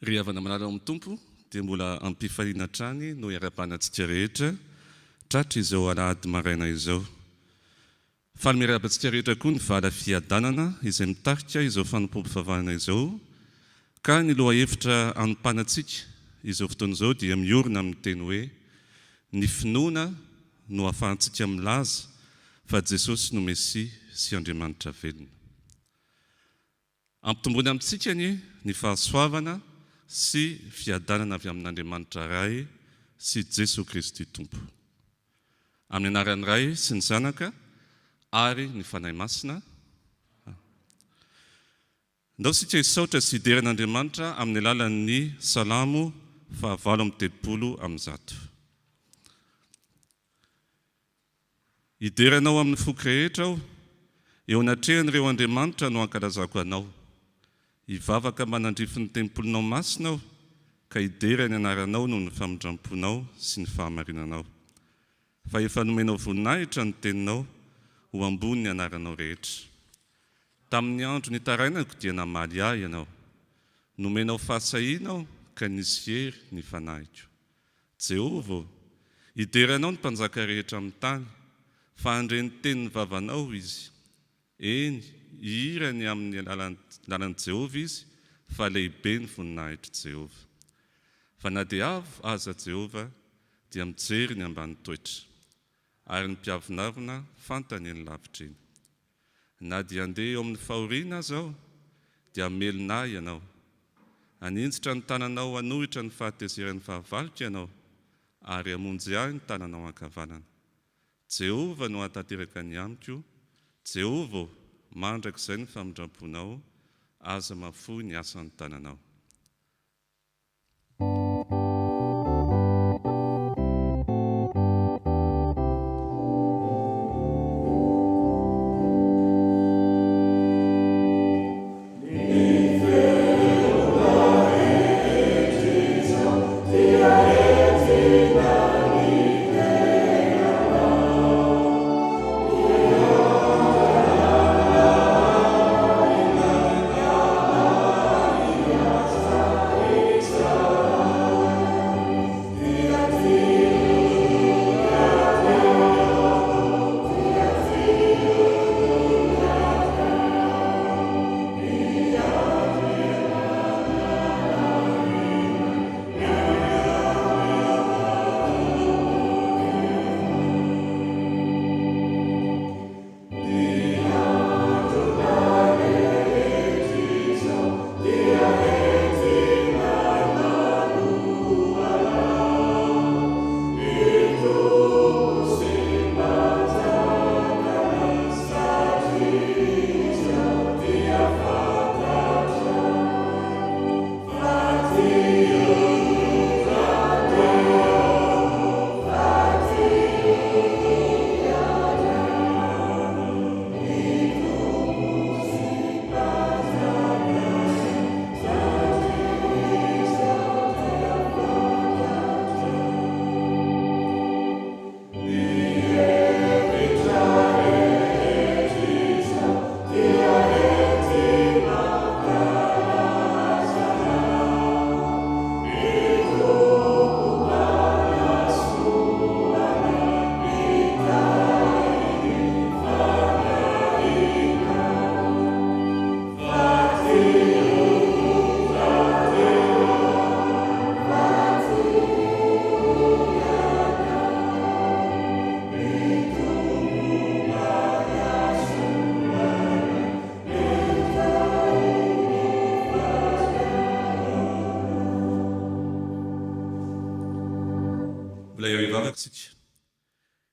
Ry havana manala amin'ny tompo dia mbola ampifaliana hatrany no iara-panantsika rehetra tratra izao alahady maraina izao. Faly miara-pantsika rehetra koa ny vala fiadanana izay mitarika izao fanompoam-pivavahana izao, ka ny loha hevitra anompanantsika izao fotoana izao dia miorina amin'ny teny hoe ny finoana no ahafahantsika milaza fa Jesosy no Mesia sy Andriamanitra velona. Ampitombony amintsika ny fahasoavana sy fiadanana avy amin'Andriamanitra Ray sy Jesosy Kristy Tompo. Amin'ny anaran'ny Ray sy ny Zanaka ary ny Fanahy Masina. Ndao sika hisaotra sy hideran'Andriamanitra amin'ny alalan'ny Salamo 8:100. Hideranao amin'ny foko rehetra aho, eo anatrehan'ireo Andriamanitra no ankalazako anao. Hivavaka manandrify ny tempolinao masina aho, ka hidera ny anaranao noho ny famindramponao sy ny fahamarinanao. Fa efa nomenao voninahitra ny teninao ho ambony ny anaranao rehetra. Tamin'ny andro nitarainako dia namaly ahy ianao. Nomenao fahasahianao ka nisy hery ny fanahiko. Jehovah, hideranao ny mpanjaka rehetra amin'ny tany, fa handre ny tenin'ny vavanao izy. Eny, ihirany amin'ny lalan'i Jehovah izy, fa lehibe ny voninahitry Jehovah. Fa na dia avo aza Jehovah dia mijery ny ambany toetra, ary ny mpiavonavina fantany eny lavitra eny. Na dia andeha eo amin'ny fahoriana aza aho, dia amelona ahy ianao. Aninjitra ny tananao hanohitra ny fahatezeran'ny fahavalika ianao, ary hamonjy ahy ny tananao ankavanana. Jehovah no atanteraka ny amiko, Jehovah mandrakizay ny famindramponao, aza mahafoy ny asan'ny tananao.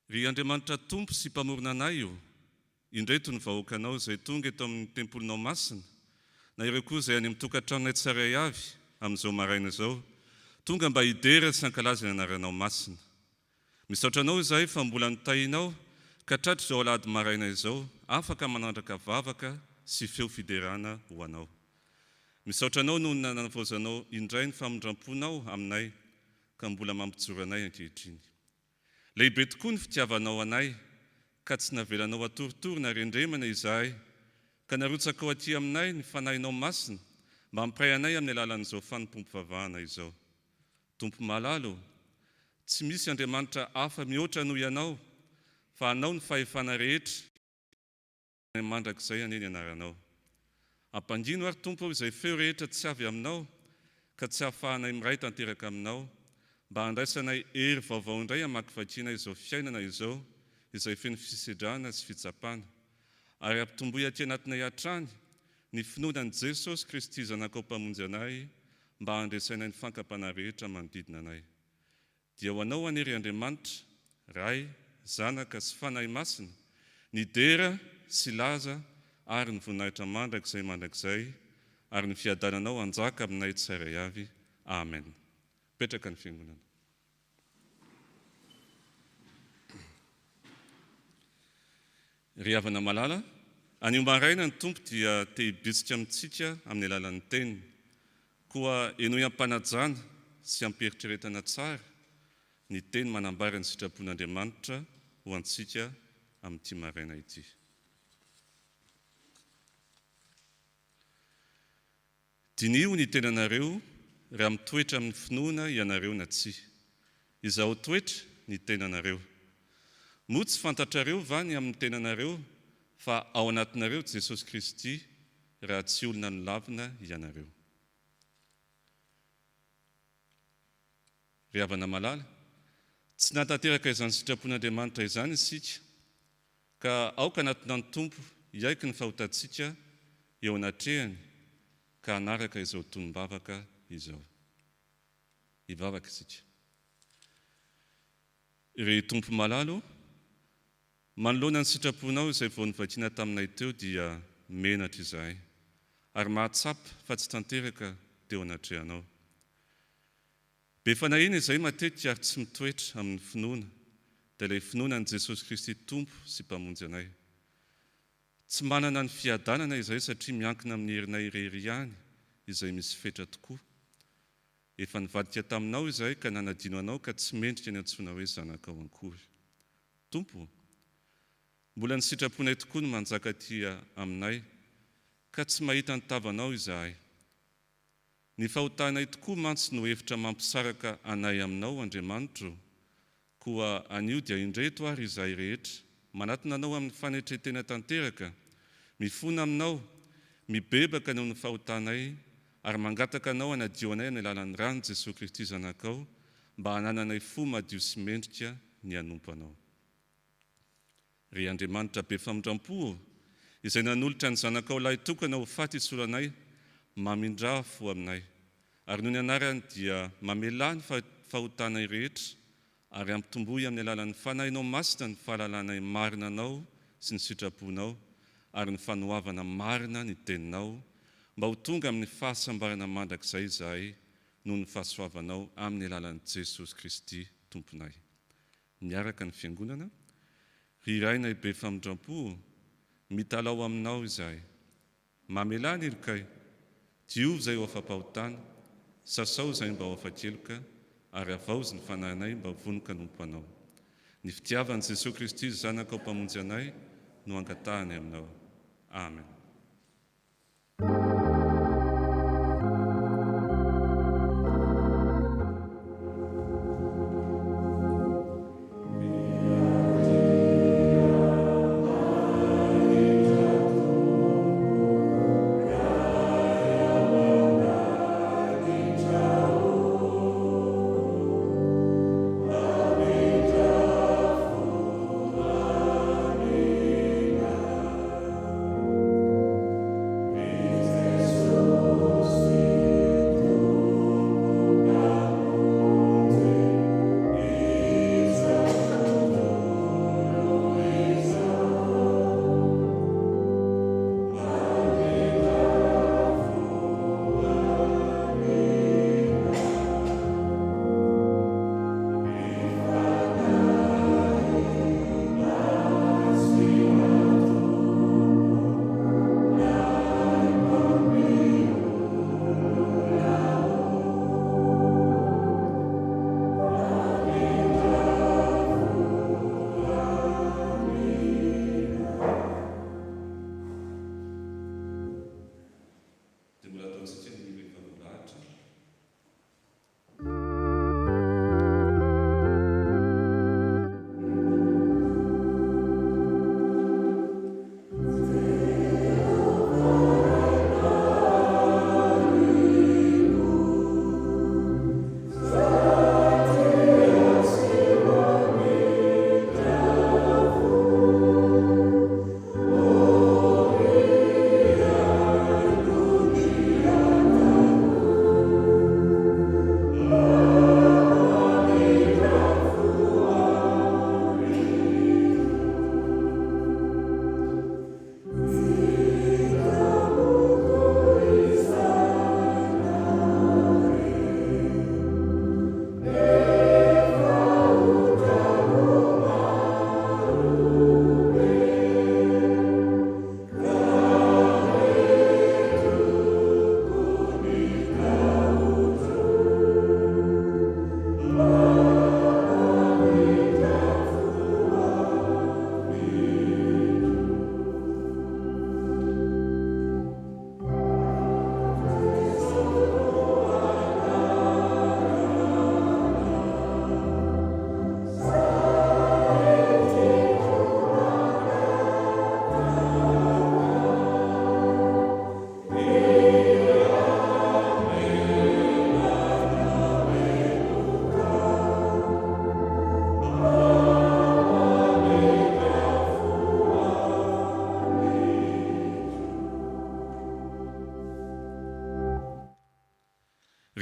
Ry Andriamanitra Tompo sy mpamorona anay io, indreto ny vahoakanao izay tonga eto amin'ny tempolinao masina, na ireo koa izay any amin'ny tokantranonay tsaray avy amin'izao maraina izao, tonga mba hidera sy hankalaza ny anaranao masina. Misaotra anao izahay fa mbola nitahinao ka tratra izao alahady maraina izao, afaka manandraka vavaka sy feo fiderana ho anao. Misaotra anao noho ny nanavozanao indray ny famindramponao aminay, ka mbola mampijoro anay ankehitriny. Lehibe tokoa ny fitiavanao anay, ka tsy navelanao atoritory na rendremana izahay, ka narotsaka ao aty aminay ny fanahinao masina, mba hampray anay amin'ny alalan'izao fanompom-pivavahana izao. Tompo malalo, tsy misy Andriamanitra hafa mihoatra noho ianao, fa anao ny fahefana rehetra mandrakizay aneny anaranao. Ampangino ary Tompo izay feo rehetra tsy avy aminao, ka tsy hahafahanay miray tanteraka aminao, mba handraisanay hery vaovao indray hamakivakiana izao fiainana izao, izay feno fisedrana sy fitsapana, ary ampitomboy aty anatinay hatrany ny finoanan'i Jesosy Kristy zanakao mpamonjy anay, mba handresainay ny fankapana rehetra manodidina anay. Dia ho anao anery Andriamanitra, Ray, Zanaka sy Fanahy Masina, ny dera sy laza ary ny voninahitra mandrakizay, ary ny fiadananao anjaka aminay tsirairay avy. Amen. Petraka ny fiangonana. Ry havana malala, anio maraina ny Tompo dia te hibetsika amintsika amin'ny alalan'ny teniny, koa enoy ampanajana sy ampieritreretana tsara ny teny manambara ny sitrapon'Andriamanitra ho antsika amin'ity maraina ity. Dinio ny tenanareo raha mitoetra amin'ny finoana ianareo na tsy. Izaho toetra ny tenanareo. Moa tsy fantatrareo va ny amin'ny tenanareo fa ao anatinareo Jesosy Kristy raha tsy olona nolavina ianareo. Ry havana malala, tsy natanteraka izany sitrapon'Andriamanitra izany isika, ka aoka anatina ny Tompo iaiky ny fahotantsika eo anatrehany, ka hanaraka izao tonom-bavaka izao. Hivavaka isika. Ry Tompo malalo, manoloana ny sitraponao izay vao nivakiana taminay teo dia menatra izahay, ary mahatsapa fa tsy tanteraka teo anatrehanao. Be fanahina izay matetika ary tsy mitoetra amin'ny finoana, dia ilay finoana ny Jesosy Kristy Tompo sy mpamonjy anay. Tsy manana ny fiadanana izay satria miankina amin'ny herinay irery ihany izay misy fetra tokoa. Efa nivadika taminao izay ka nanadino anao ka tsy mendrika ny antsoina hoe zanakao ankory. Tompo, mbola ny sitraponay tokoa no manjaka tia aminay, ka tsy mahita ny tavanao izahay. Ny fahotanay tokoa mantsy no hevitra mampisaraka anay aminao, Andriamanitra, koa anio dia indreto ary izahay rehetra, manatona anao amin'ny fanetretena tanteraka, mifona aminao, mibebaka noho ny fahotanay, ary mangataka anao hanadio anay amin'ny alalan'ny rano Jesosy Kristy zanakao, mba hanananay fo madio sy mendrika ny hanompo anao. Ry Andriamanitra be famindram-po, izay nanolotra ny zanakao lahy tokana ho faty isolanay, mamindra fo aminay, ary noho ny anarany dia mamelany fahotanay rehetra, ary ampitomboy amin'ny alalan'ny fanahinao masina ny fahalalànay marina anao sy ny sitraponao, ary ny fanohavana marina ny teninao, mba ho tonga amin'ny fahasambarana mandrakizay izahay noho ny fahasoavanao amin'ny alalan'i Jesosy Kristy Tomponay. Miaraka ny fiangonana, ry rainay be famindram-po, mitalao aminao izahay, mamelany ilokay, diovy izay ho afa-pahotana, sasao izay mba ho afa-keloka, ary avaozy ny fanahinay mba vonoka nompo anao. Ny fitiavan'i Jesosy Kristy zanakao mpamonjy anay no angatahany aminao. Amen. Amen.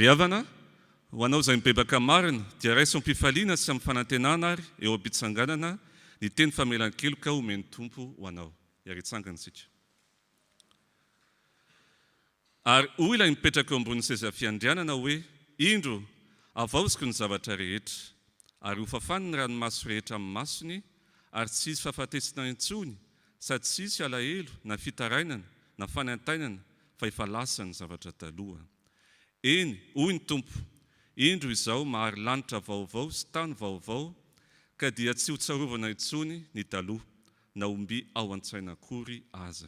Riavana, ho anao izay mibebaka marina, dia raisom-pifaliana sy amin'ny fanantenana ary eo am-pitsanganana ny teny famelan-keloka omeny tompo ho anao. Iaritsangana isika. Ary hoy ilay mipetraka eo ambony seza fiandrianana hoe, indro avaoziko ny zavatra rehetra, ary ho fafany ny ranomaso rehetra amin'ny masony, ary tsy hisy fahafatesina intsony, sady tsy hisy alahelo na fitarainana na fanantainana, fa efa lasa ny zavatra taloha. Eny, hoy ny tompo, indro izao mahary lanitra vaovao sy tany vaovao, ka dia tsy ho tsarovana intsony ny taloha, na omby ao an-tsaina akory aza.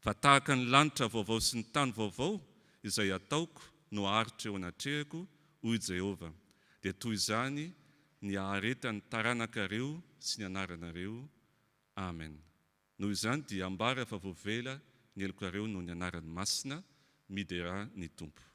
Fa tahaka ny lanitra vaovao sy ny tany vaovao izay ataoko no aharitra eo anatrehako, hoy Jehova. Dia toy izany ny aharetany taranakareo sy ny anaranareo. Amen. Noho izany dia ambara fa voavela ny elokareo noho ny anarany masina, midera ny tompo.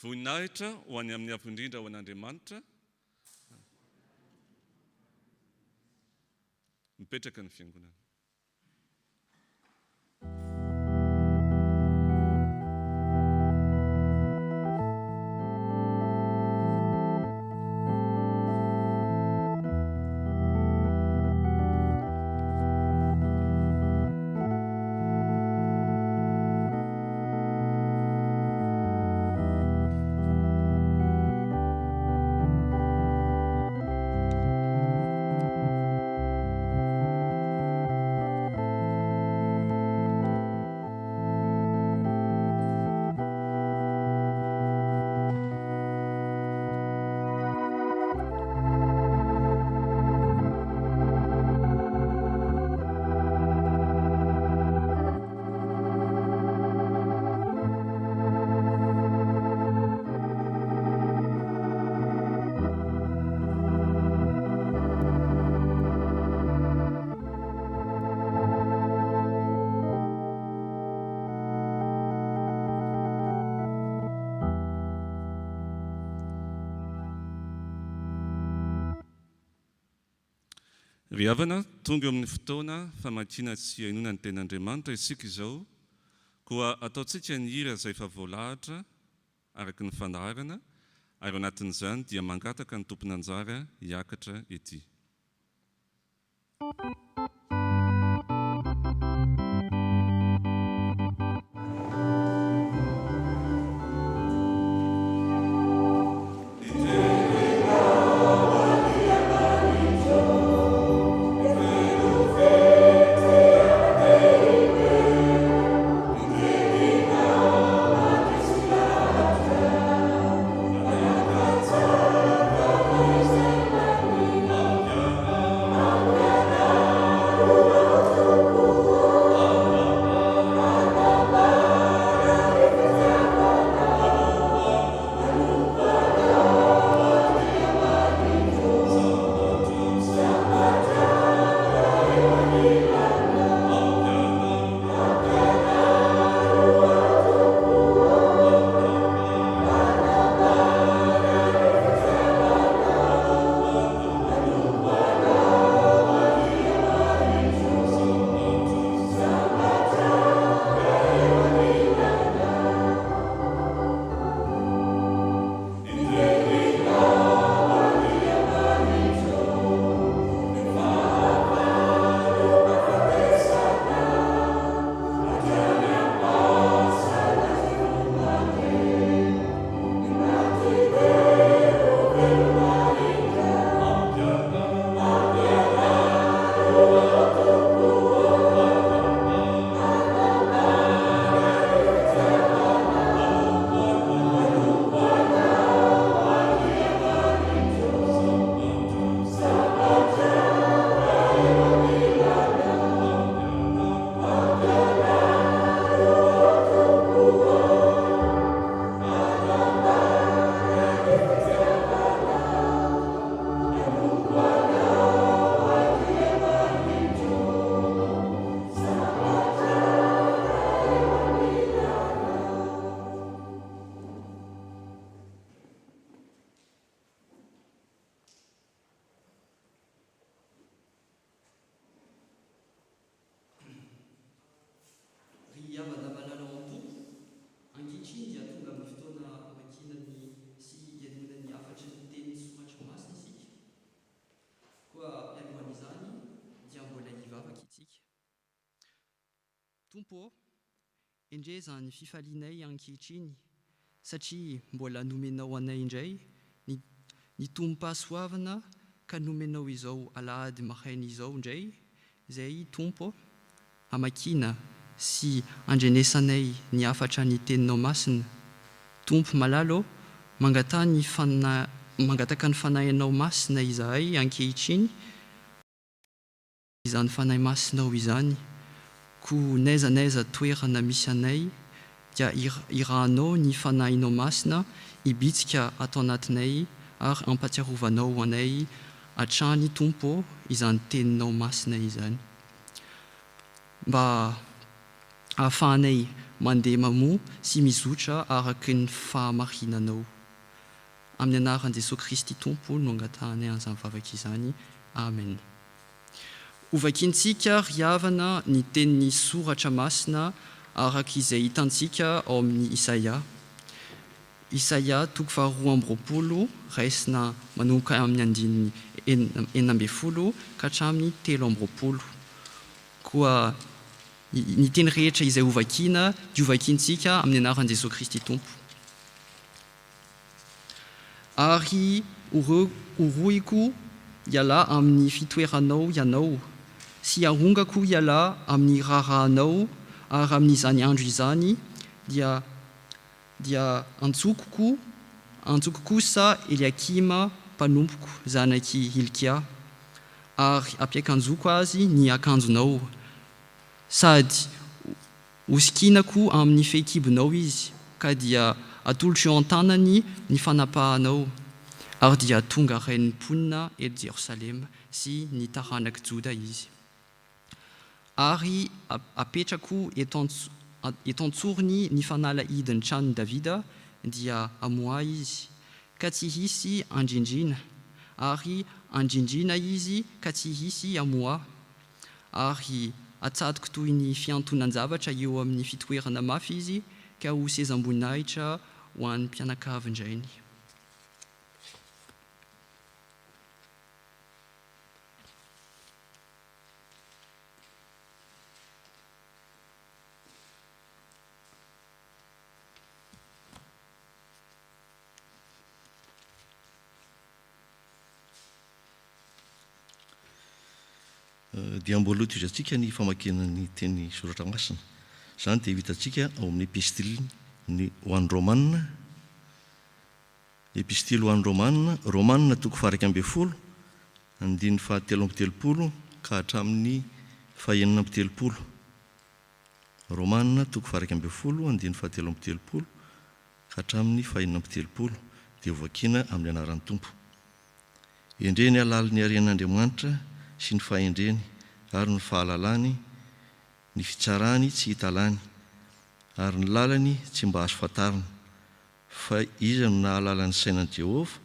Voninahitra ho any amin'ny avondrindra ho an'Andriamanitra. Mipetraka ny fiangonana. Ry havana tonga amin'ny fotoana famakiana sy hainoana ny ten'Andriamanitra isika izao, koa ataontsika ny hira izay efa voalahatra araky ny fandaharana, ary ao anatin'izany dia mangataka ny tompon'anjara hiakatra ety. Tompo, indray zany fifalianay ankehitriny satria mbola nomenao anay indray ny tompo-pahasoavana ka nomenao izao alahady maraina izao indray, izay Tompo amakina sy andrenesanay ny afatra ny teninao masina. Tompo malalo, mangataka ny fanahinao masina izahay ankehitriny, izany fanahy masinao izany. Ko naiza toerana misy anay dia irahanao ny fanahinao masina ibitsika atao anatinay ary ampatsiarovanao anay hatrany Tompo izany teninao masina izany. Mba ahafahanay mandeha mamoa sy mizotra araky ny fahamarinanao. Amin'ny anaran'i Jesosy Kristy Tompo no angatahanay an'izany vavaka izany. Amen. Ovakintsika riavana ny tenin'ny soratra masina araka izay hitantsika ao amin'ny Isaia. Isaia 22 raisina manomboka amin'ny andininy 12 ka hatramin'ny 13. Koa ny teny rehetra izay ovakina, diovakintsika amin'ny anaran'i Jesosy Kristy Tompo. Ary orohiko iala amin'ny fitoeranao ianao, sy arongako iala amin'ny rarahanao, ary amin'izany andro izany dia antsokoko kosa Eliakima mpanompoko zanaky Hilkia, ary ampiakanjoko azy ny akanjonao, sady hosikinako amin'ny fehikibonao izy, ka dia atolotro eo an-tanany ny fanapahanao, ary dia tonga rain'ny mponina eto Jerosalema sy ny taranak' Joda izy. Ary apetrako eto an-tsorony ny fanala hidin'ny tranon'i Davida dia amoa izy, ka tsy hisy andrindrina, ary andrindrina izy ka tsy hisy amoa, ary atsatoko toy ny fiantonan-javatra eo amin'ny fitoerana mafy izy ka ho sezam-boninahitra ho an'ny mpianakavy indrainy. Dia mbola toy antsika ny famakina ny teny soratra masina. Izany dia hitantsika ao amin'ny epistily ny ho an'ny Romanina. Epistily ho an'ny Romanina, Romanina toko faha 12, andiny faha 3 ka hatramin'ny faha 9. Romanina toko faha 12, andiny faha 3 ka hatramin'ny faha 9, dia voakina amin'ny anaran'ny Tompo. Endreny alala ny aren'Andriamanitra sy ny fahendreny ary ny fahalalany, ny fitsarany tsy hitalany, ary ny lalany tsy mba azo fantarina, fa iza no nahalala ny sainan'i Jehovah,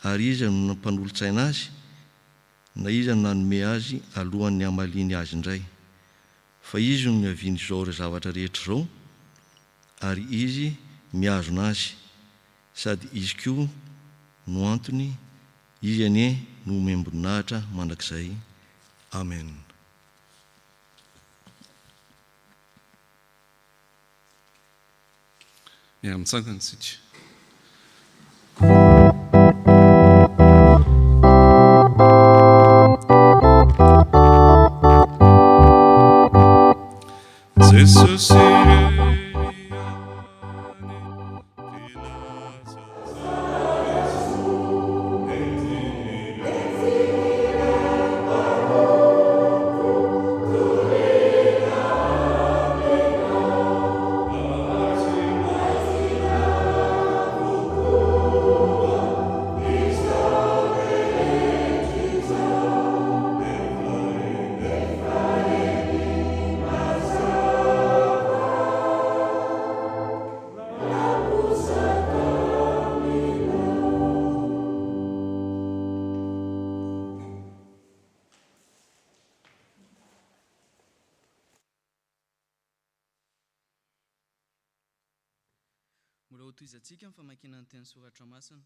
ary iza no nampanolo-tsaina azy, na iza no nanome azy alohan'ny hamaliany azy indray. Fa izy no miaviany izao ireo zavatra rehetra izao, ary izy miazona azy, sady izy koa no antony, izy anie no membonahitra mandrakizay. Amen. Miara-mitsangana isika. Jesús Mbola ho toizantsika ny famakiana ny teny soratra masina.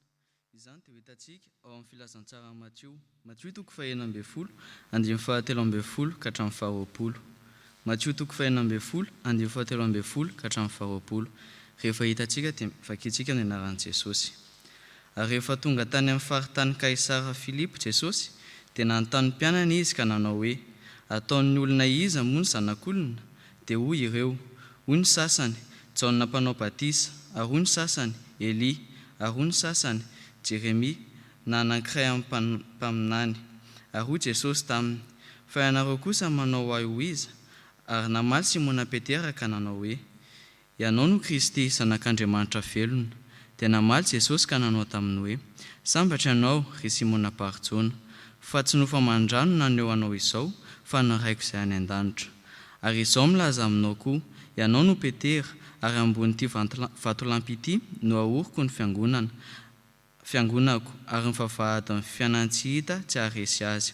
Izany dia ho hitantsika ao amin'ny filazantsara Matthieu toko faha 12, andiny faha 13 ka hatramin'ny faha 20. Matthieu toko faha 12, andiny faha 13 ka hatramin'ny faha 20. Rehefa hitantsika dia vakintsika ny anaran'i Jesosy. Ary rehefa tonga tany amin'ny faritany Kaisara Filipo Jesosy, dia nanontany mpianana izy ka nanao hoe, ataon'ny olona iza moa ny zanak'olona? Dia hoy ireo, hoy ny sasany Jaona mpanao batisa, ary hoy ny sasany Elia, ary hoy ny sasany Jeremia na anankiray amin'ny mpaminany. Ary hoy Jesosy taminy, fa ianareo kosa manao ahy ho iza? Ary namaly Simona Petera ka nanao hoe, ianao no Kristy, zanak'Andriamanitra velona. Dia namaly Jesosy ka nanao taminy hoe, sambatra ianao ry Simona Bar-Jona, fa tsy nofamandrano naneo anao izao, fa naraiko izay any an-danitra. Ary izao milaza aminao koa, ianao no Petera, ary ambon'ity vatolampy ity no ahoriko ny fiangonako, ary ny vavahadin'ny fiainana tsy hita tsy haharesy azy.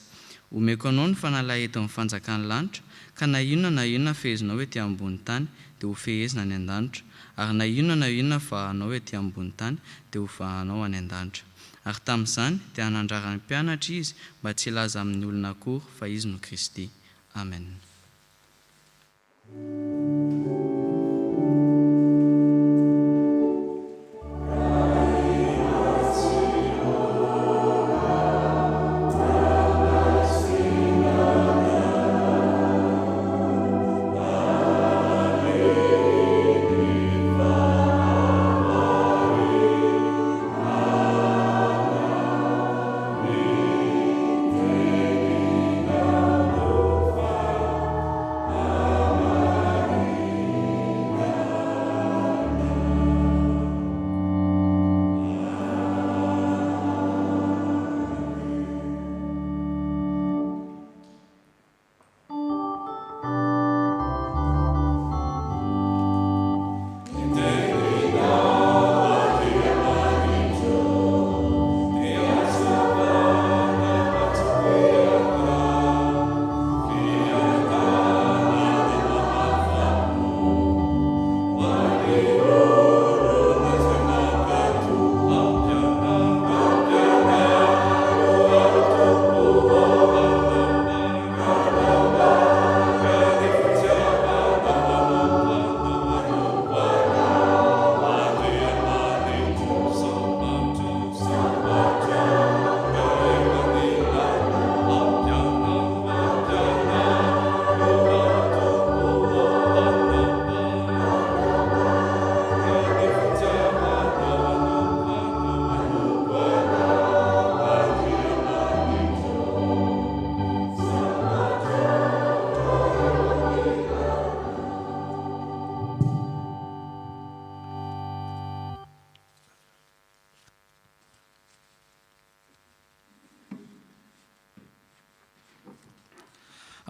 Omeko anao ny fanalahitin'ny fanjakan'ny lanitra, ka na inona fehezinao etỳ ambony tany dia ho fehezina any an-danitra, ary na inona vahanao etỳ ambony tany dia ho vahanao any an-danitra. Ary tamin'izany dia hanandrara ny mpianatra izy mba tsy hilaza amin'ny olona akory fa izy no Kristy. Amen.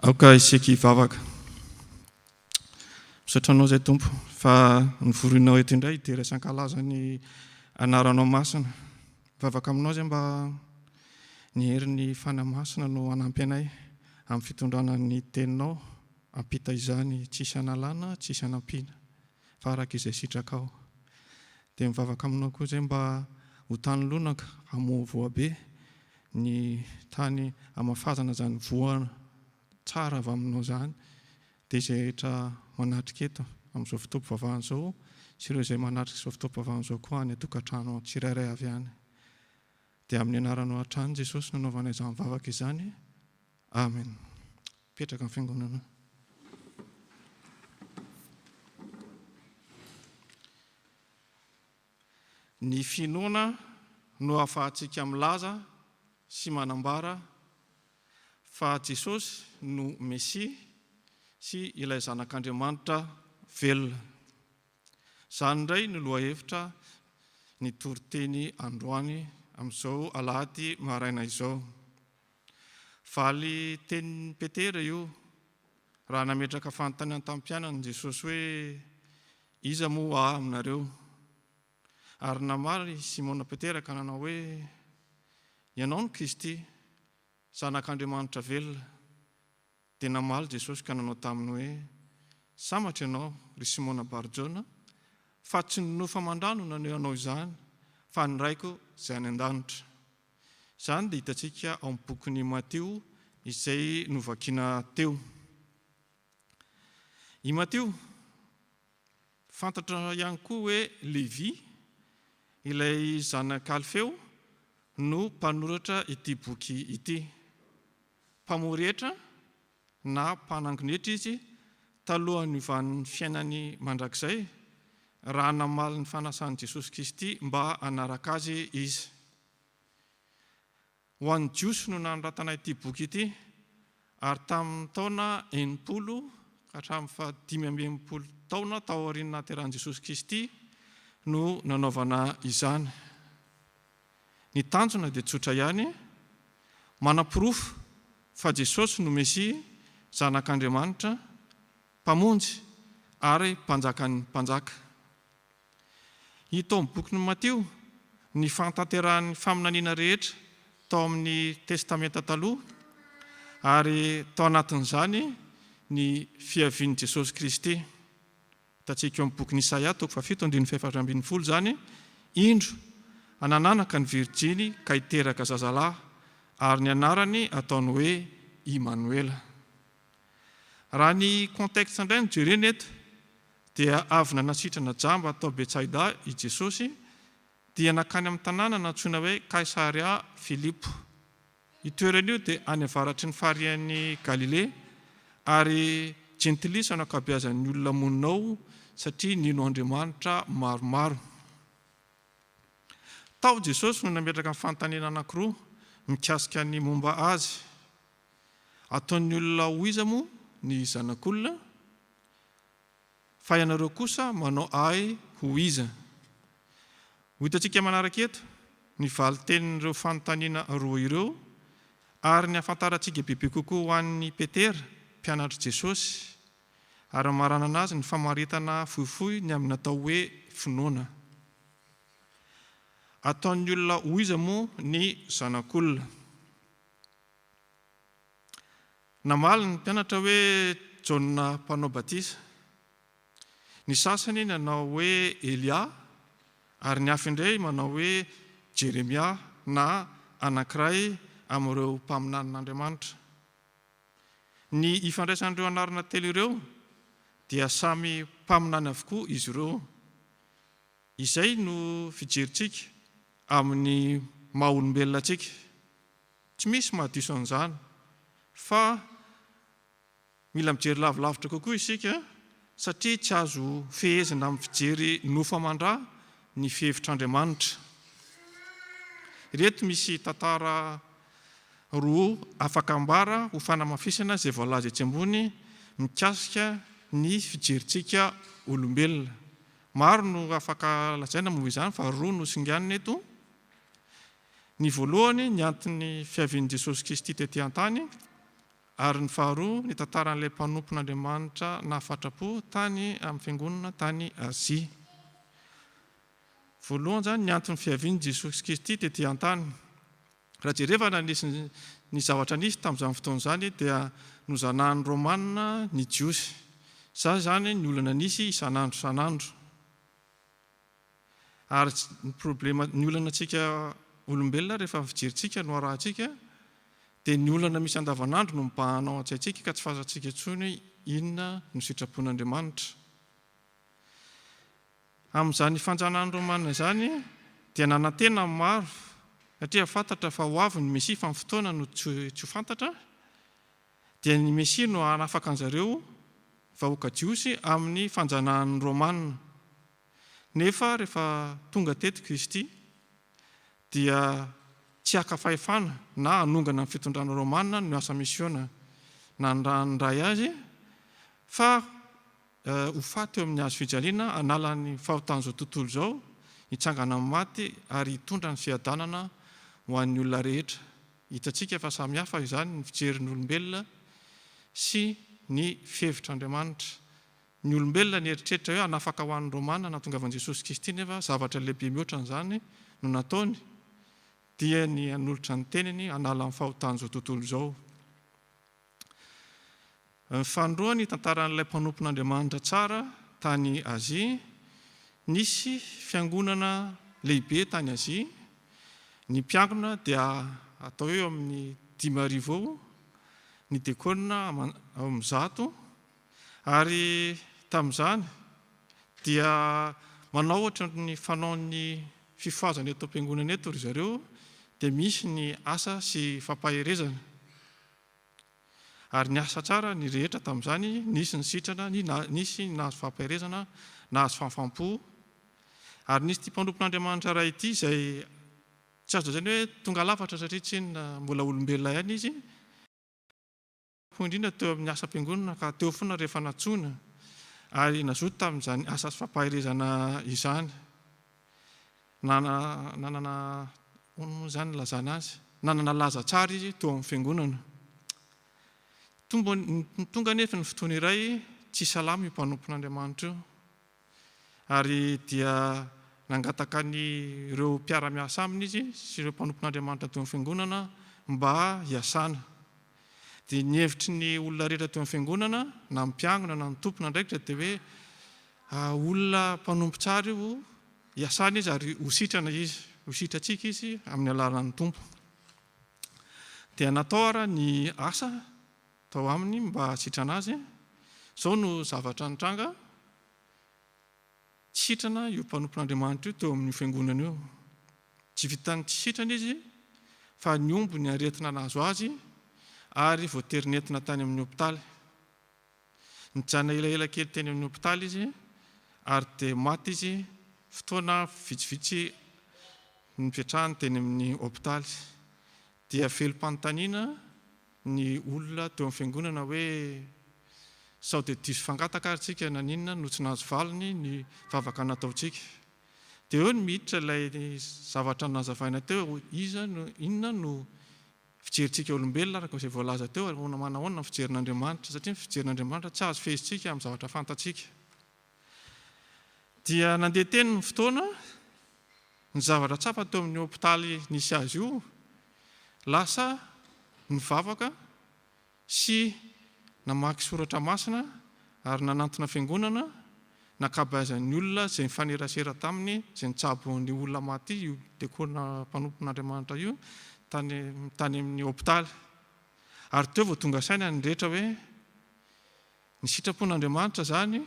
Aoka isika hivavaka. Misaotra anao izay tompo fa nivoroinao eto indray hidera isan-kalaza ny anaranao masina. Mivavaka aminao izay mba ny herin'ny fanamasina no hanampy anay amin'ny fitondrana ny teninao, ampita izany tsisy analana, tsisy anampiana, fa araka izay sitrakao. Dia mivavaka aminao koa izay mba ho tany lonaka, hamoa voabe ny tany hamafazana izany voana tsara avy aminao izany, dia izay rehetra manatrika eto amin'izao fotoam-pivavahana izao sy ireo izay manatrika izao fotoam-pivavahana izao koa any an-tokantrano tsirairay avy any. Dia amin'ny anaranao hatrany Jesosy no anaovanay izany mivavaka izany. Amen. Petraka amin'ny fiangonana. Ny finoana no ahafahantsika milaza sy manambara fa Jesosy no Mesia sy ilay zanak'Andriamanitra velona. Izany indray no lohahevitra ny toriteny androany amin'izao Alahady maraina izao. Valy tenin'i Petera io, raha nametraka fanontaniana tamin'ny mpianany Jesosy hoe iza moa aminareo? Ary namaly Simona Petera ka nanao hoe ianao no Kristy, zanak'Andriamanitra velona. Dia namaly Jesosy ka nanao taminy hoe sambatra ianao ry Simona Barjona, fa tsy ny nofa mandrano naneho anao izany, fa ny raiko izay any an-danitra. Izany dia hitantsika ao amin'ny bokin'ny Mateo izay novakiana teo. I Mateo fantatra ihany koa hoe Levi, ilay zanak'Alfeo, no mpanoratra ity boky ity. Mpamoretra na mpanangonetra izy talohan'ny iovan'ny fiainany mandrakizay, raha namaly ny fanasan'i Jesosy Kristy mba hanaraka azy izy. Ho an'ny Jiosy no nanoratana ity boky ity, ary tamin'ny taona 80 ka hatramin'ny 580 taona tao aoriana nahaterahan'i Jesosy Kristy no nanaovana izany. Ny tanjona dia tsotra ihany, manam-pirofo fa Jesosy no Mesia, zanak'Andriamanitra, mpamonjy ary mpanjakan'ny mpanjaka. Hita ao amin'ny bokin'ny Mateo ny fantaterahan'ny faminaniana rehetra tao amin'ny testamenta taloha, ary tao anatin'izany ny fiavian'i Jesosy Kristy. Hitantsika eo amin'ny bokin'i Isaia 7:7-12 zany, indro anananaka ny Virjiny ka hiteraka zazalahy, ary ny anarany ataony hoe Immanuela. Raha ny konteksta indray no jerena eto, dia avy nanasitrana jamba tao Betsaida i Jesosy, dia nakany amin'ny tanàna natsoina hoe Kaisaria Filipo. Io toerana io dia any avaratry ny farian'ny Galile, ary jentilisa no ankabeazan'ny olona monina ao satria nino Andriamanitra maromaro. Tao Jesosy no nametraka amin'ny fanontaniana anankiroa mikasika ny momba azy. Ataon'ny olona ho iza moa ny zanak'olona, fa ianareo kosa manao ahy ho iza. Ho hitantsika manaraka eto ny valitenin'ireo fanontaniana roa ireo, ary ny ahafantarantsika bebe kokoa ho an'ny Petera, mpianatra Jesosy, ary marana anazy ny famaritana fohifohy ny amin'ny atao hoe finoana. Ataon'ny olona ho iza moa ny zanak'olona. Namaly ny mpianatra hoe Jaona mpanao batisa. Ny sasany nanao hoe Elia, ary ny hafa indray manao hoe Jeremia na anankiray amin'ireo mpaminan'Andriamanitra. Ny ifandraisan'ireo anarana telo ireo dia samy mpaminany avokoa izy ireo. Izay no fijerintsika amin'ny maha-olombelona antsika. Tsy misy mahadiso an'izany, fa mila mijery lavilavitra kokoa isika, satria tsy azo fehezina amin'ny fijery nofa mandrà ny fihevitr'Andriamanitra. Reto misy tantara roa afaka ambara ho fanamafisana izay voalaza etsy ambony mikasika ny fijerintsika olombelona. Maro no afaka lazaina momba izany, fa roa no singanina eto. Ny voalohany ny antony fiavian'i Jesosy Kristy tetỳ an-tany, Ary ny faharoa, ny tantaran'ilay mpanompon'Andriamanitra nahafatrapo tany amin'ny fiangonana tany Azia. Voalohany zany ny antony fiaviany Jesosy Kristy tetỳ an-tany. Raha jerevana nisy ny zavatra nisy tamin'izany fotoana izany dia nozanahan'ny Romanina ny Jiosy. Izany zany ny olana nisy isan'andro. Ary ny problema ny olana antsika olombelona rehefa fijerintsika no arahantsika dia ny olana misy andavanandro no mibahanao an-tsaintsika ka tsy fantatsika intsony hoe inona no sitrapon'Andriamanitra. Amin'izany fanjanahany Romanina izany dia nanantena maro satria fantatra fa ho avy ny Mesia fa ny fotoana no tsy ho fantatra, dia ny Mesia no hanafaka an'izareo vahoaka Jiosy amin'ny fanjanahan'ny Romanina. Nefa rehefa tonga teto Kristy dia tsy haka fahefana na hanongana ny fitondrana Romanina no asa misiona na ndray azy, fa ho faty eo amin'ny hazo fijaliana analan'ny fahotan'izao tontolo izao, hitsangana amin'ny maty ary hitondra ny fiadanana ho an'ny olona rehetra. Hitantsika fa samy hafa izany ny fijerin'ny olombelona sy ny fihevitr'Andriamanitra. Ny olombelona ny eritreritra hoe hanafaka ho an'ny Romanina nahatongavan'i Jesosy Kristy, nefa zavatra lehibe mihoatra n'izany no nataony, dia ny hanolotra ny teniny hanala amin'ny fahotan'izao tontolo izao. Ny faharoa, ny tantaran'ilay mpanompon'Andriamanitra tsara tany Azia. Nisy fiangonana lehibe tany Azia. Ny mpiangona dia atao eo amin'ny 5,000 eo, ny diakona ao amin'ny 100, ary tamin'izany dia manao ohatra ny fanaon'ny fifoazana eto am-piangonana eto ry zareo, dia misy ny asa sy fampaherezana. Ary ny asa tsara ny rehetra tamin'izany, nisy ny sitrana, nisy ny nahazo fampaherezana, nahazo fahafam-po. Ary nisy ity mpanompon'Andriamanitra iray ity izay tsy azo zany hoe tonga lafatra satria tsy mbola olombelona ihany izy. Indrindra teo amin'ny asa am-piangonana ka teo foana rehefa natsoina ary nazoto tamin'izany asa sy fampaherezana izany. Nanana zany lazana azy, nanana laza tsara izy teo amin'ny fiangonana. Tonga nefa ny fotoana iray tsy salama io mpanompon'Andriamanitra io, ary dia nangataka ny ireo mpiara-miasa aminy izy sy ireo mpanompon'Andriamanitra teo amin'ny fiangonana mba hiasana. Dia ny hevitry ny olona rehetra teo amin'ny fiangonana, na mpiangona na ny tompona ndraikitra, dia hoe olona mpanompo tsara io, hiasana izy ary ho sitrana izy, ho sitratsika izy amin'ny alalan'ny tompo. Dia natao ara ny asa tao aminy mba sitrana azy. Izao no zavatra nitranga, sitrana io mpanompon'Andriamanitra io teo amin'ny fiangonana io. Tsy vitany tsy sitrana izy, fa ny omby ny aretina nahazo azy ary voaterinetina tany amin'ny hopitaly. Nijanona elaela kely teny amin'ny hopitaly izy ary dia maty izy fotoana vitsivitsy nipetrahany teny amin'ny hopitaly. Dia felom-panontaniana ny olona teo amin'ny fiangonana hoe sao dia diso fangataka ary tsika naninona no tsy nahazo valiny ny vavaka nataontsika. Dia eo ny miditra ilay zavatra nazavaina teo, inona no fijerintsika olombelona araka izay voalaza teo, manahoana ny fijerin'Andriamanitra, satria ny fijerin'Andriamanitra tsy azo fehezitsika amin'ny zavatra fantatsika. Dia nandeha teny ny fotoana, ny zavatra tsafa teo amin'ny hopitaly nisy azy io lasa nivavaka sy namaky soratra masina ary nanantona fiangonana, nakabeazan'ny olona izay mifanerasera taminy, izay nitsabo ny olona maty io diakona mpanompon'Andriamanitra io tany amin'ny hopitaly. Ary teo vao tonga saina ny rehetra hoe ny sitrapon'Andriamanitra zany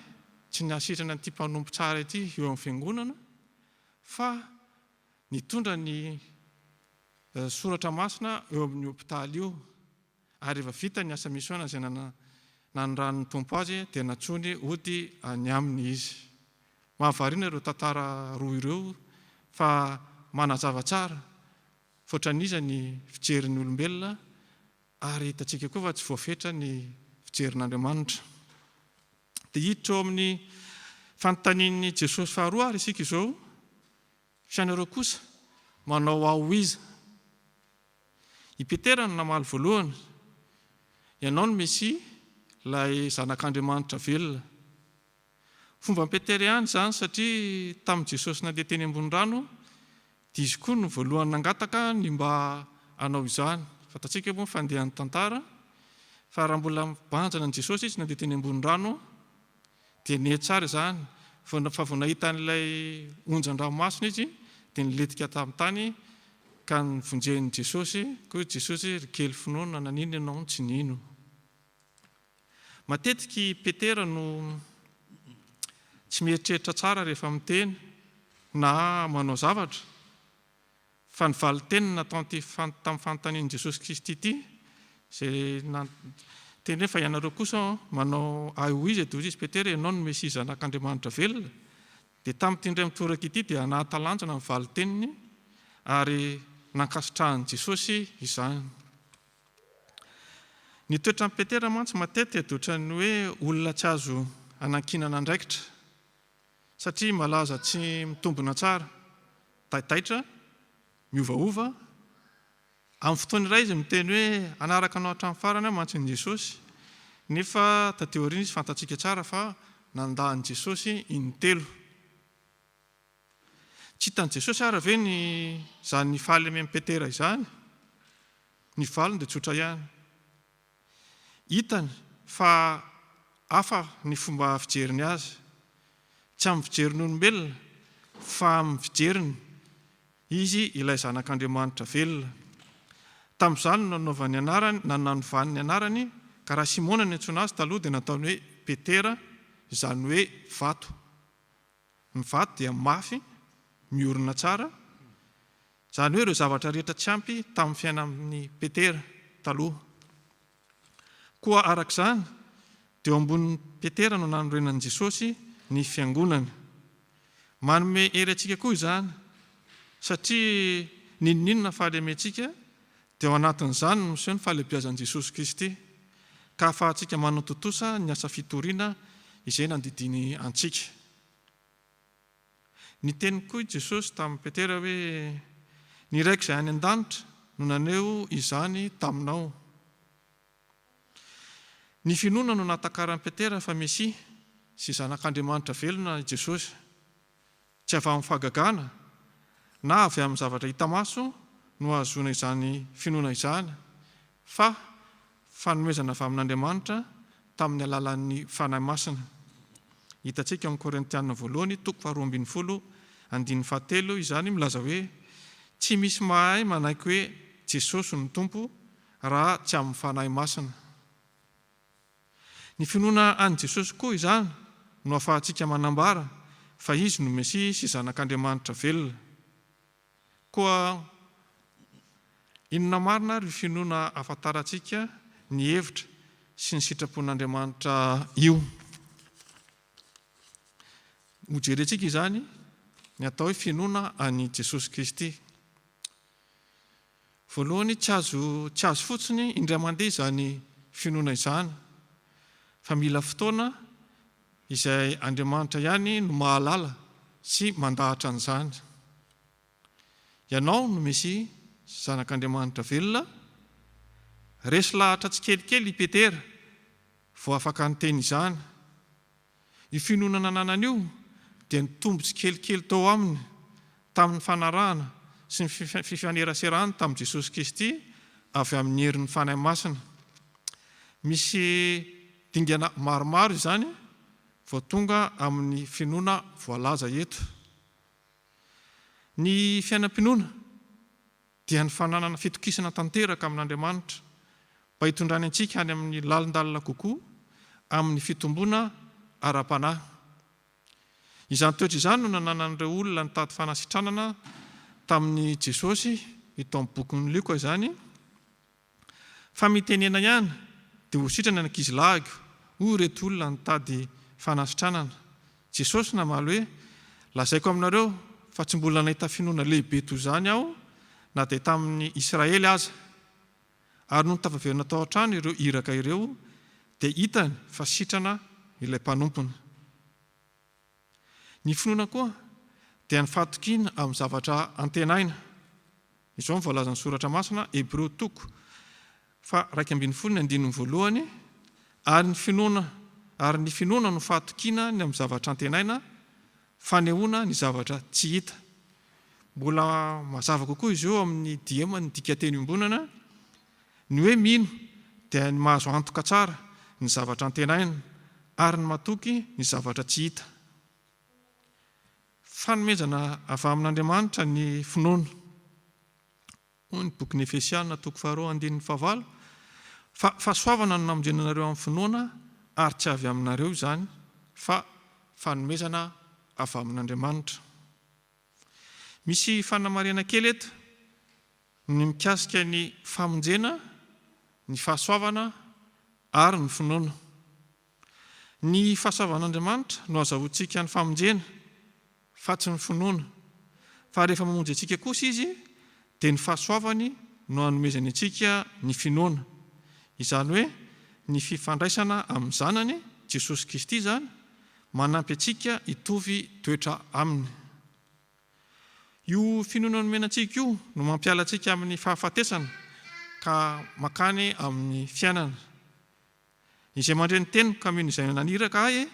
tsy nahasitrana n'ity mpanompo tsara ity eo amin'ny fiangonana, fa nitondra ny soratra masina eo amin'ny hopitaly io. Ary rehefa vita ny asa misioana izay nanran'ny tompo azy dia natsony ody any aminy izy. Mahavariana ireo tantara roa ireo fa manazava tsara foatran'iza ny fijerin'ny olombelona ary hitantsika koa fa tsy voafetra ny fijerin'Andriamanitra. Dia hiditra eo amin'ny fanontanian'i Jesosy faharoa ary isika izao, fianareo kosa manao ao iza. I Petera no namaly voalohany. ianao no Mesia, ilay zanak'Andriamanitra velona. Fomba Petera ihany izany satria tamin'i Jesosy nandeha teny ambony rano, dia izy koa no voalohany nangataka ny mba hanao izany. Fantatsika moa fandehan'ny tantara, fa raha mbola mibanjana an'i Jesosy izy nandeha teny ambony rano, dia netsara izany. Fa vao nahita an'ilay onjan-dranomasina izy, dia niletika tamin'ny tany ka nivonjen'i Jesosy, koa Jesosy ry kely finoana nanino ianao tsy nino. Matetiky Petera no tsy mieritreritra tsara rehefa miteny na manao zavatra, fa ny valitenina tamin'ny fanontanian'i Jesosy Kristy ity, izay teny hoe fa ianareo kosa manao izy izy Petera, ianao no Mesia zanak'Andriamanitra velona. Dia tamin'ity indray mitoraka ity dia nahatalanjana ny valiteniny ary nankasitrahan'i Jesosy izany. Ny toetra amin'ny Petera mantsy matetika dia ohatran'ny hoe olona tsy azo anankinana andraikitra, satria malaza tsy mitombona tsara, taitaitra, miovaova. Amin'ny fotoana iray izy miteny hoe anaraka anao hatramin'ny farany mantsin'i Jesosy, nefa taty aoriana izy fantatsika tsara fa nandahan'i Jesosy intelo. Tsy hitan'i Jesosy ara ve izany faly amin'ny Petera izany? Ny valiny dia tsotra ihany. Hitany fa hafa ny fomba fijeriny azy, tsy amin'ny fijeriny olombelona, fa amin'ny fijeriny izy ilay zanak'Andriamanitra velona. Tamin'izany nanaovany anarany, nananovan'ny ny anarany, ka raha Simona ny antsoina azy taloha dia nataony hoe Petera, izany hoe vato. Ny vato dia mafy, miorina tsara, izany hoe ireo zavatra rehetra tsy ampy tamin'ny fiainan'ny Petera taloha. Koa arak'izany dia eo ambonin'ny Petera no nanorenan'i Jesosy ny fiangonana. Manome hery antsika koa izany, satria ninona fahalementsika dia ao anatin'izany no miseho ny fahalebiazan'i Jesosy Kristy, ka ahafahantsika manao totosa ny asa fitoriana izay nandidiny antsika. Ny teny koa i Jesosy tamin'ny Petera hoe ny raiko izay any an-danitra no naneo izany taminao. Ny finoana no natakaran'i Petera fa Mesia sy zanak'Andriamanitra velona i Jesosy, tsy avy amin'ny fahagagana na avy amin'ny zavatra hita maso no ahazoana izany finoana izany, fa fanomezana avy amin'Andriamanitra tamin'ny alalan'ny fanahy masina. Hitantsika amin'ny Korintiana voalohany 12:7 izany milaza hoe tsy misy mahay manaiky hoe Jesosy no Tompo raha tsy amin'ny fanahy masina. Ny finoana an'i Jesosy koa izany no ahafahantsika manambara fa izy no Mesia sy zanak'Andriamanitra velona. Koa inona marina ry finoana ahafantarantsika ny hevitra sy ny sitrapon'Andriamanitra io. Ho jerentsika izany ny atao hoe finoana an'i Jesosy Kristy. Voalohany tsy azo fotsiny indray mandeha izany finoana izany, fa mila fotoana izay Andriamanitra ihany no mahalala sy mandahatra an'izany. Ianao no Mesia, zanak'Andriamanitra velona, resy lahatra tsy kelikely i Petera vao afaka niteny izany. Io finoana nananany io dia nitombo tsy kelikely tao aminy tamin'ny fanarahana sy ny fifaneraserahany tamin'i Jesosy Kristy avy amin'ny herin'ny fanahy masina. Misy dingana maromaro izany vao tonga amin'ny finoana voalaza eto. Ny fiainam-pinoana dia ny fananana fitokisana tanteraka amin'Andriamanitra mba hitondrany antsika any amin'ny lalindalina kokoa amin'ny fitombona ara-panahy. Izany toetra izany no nananan'ireo olona nitady fanasitranana tamin'ny Jesosy, ito amin'ny bokin'ny Luka izany, fa mitenena ihany dia ho sitrana ny ankizilahy, hoy ireto olona nitady fanasitranana. Jesosy namaly hoe lazaiko aminareo fa tsy mbola nahita finoana lehibe toy izany aho na dia tamin'ny Israely aza. Ary no tavaverina tao an-trano ireo iraka ireo dia hitany fa sitrana ilay mpanompony. Ny finoana koa dia ny fahatokiana amin'ny zavatra antenaina. Izao ny voalazan'ny soratra masina Hebreo 12 fa 2:12 ary ny finoana no fahatokiana ny amin'ny zavatra antenaina, fanehoana ny zavatra tsy hita. Mbola mazava kokoa izy eo amin'ny diema ny dika teny ombonana, ny hoe mino dia ny mahazo antoka tsara ny zavatra antenaina ary ny matoky ny zavatra tsy hita. Fanomezana avy amin'Andriamanitra ny finoana. Ny boky ny Efesiana 2:9 fahasoavana no namonjena anareo amin'ny finoana ary tsy avy aminareo izany fa fanomezana avy amin'Andriamanitra. Misy fanamarena kely eto ny mikasika ny famonjena, ny fahasoavana ary ny finoana. Ny fahasoavan'Andriamanitra no azahoantsika ny famonjena fa tsy ny finoana, fa rehefa mamonjy antsika kosa izy dia ny fahasoavany no hanomezany antsika ny finoana. Izany hoe ny fifandraisana amin'ny zanany Jesosy Kristy izany manampy antsika hitovy toetra aminy. Io finoana nomena antsika io no mampiala antsika amin'ny fahafatesana ka makany amin'ny fiainana. Izay mandre ny teniko ka mino izay naniraka ahy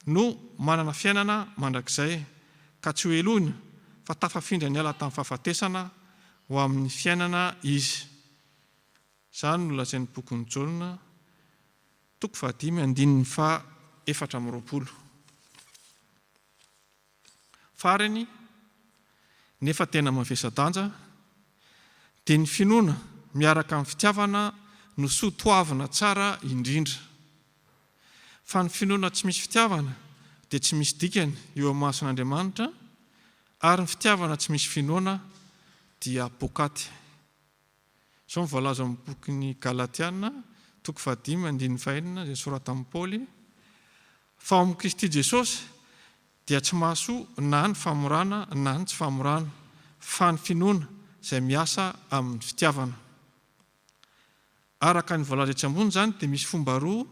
no manana fiainana mandrakizay ka tsy ho eloina fa tafafindra ny ala tamin'ny fahafatesana ho amin'ny fiainana izy. Izany no lazain'ny bokin'ny Jaona 5:4. Farany nefa tena mavesa-danja dia ny finoana miaraka amin'ny fitiavana no soatoavana tsara indrindra. Fa ny finoana tsy misy fitiavana dia tsy misy dikany eo amin'ny mason'Andriamanitra, ary ny fitiavana tsy misy finoana dia pokaty. Izao voalaza amin'ny boky ny Galatiana 5:5 izay soratan'i Paoly, fa ao amin'ny Kristy Jesosy dia tsy mahasoa na ny famorana na ny tsy famorana, fa ny finoana izay miasa amin'ny fitiavana. Araka ny voalaza etsy ambony izany dia misy fomba roa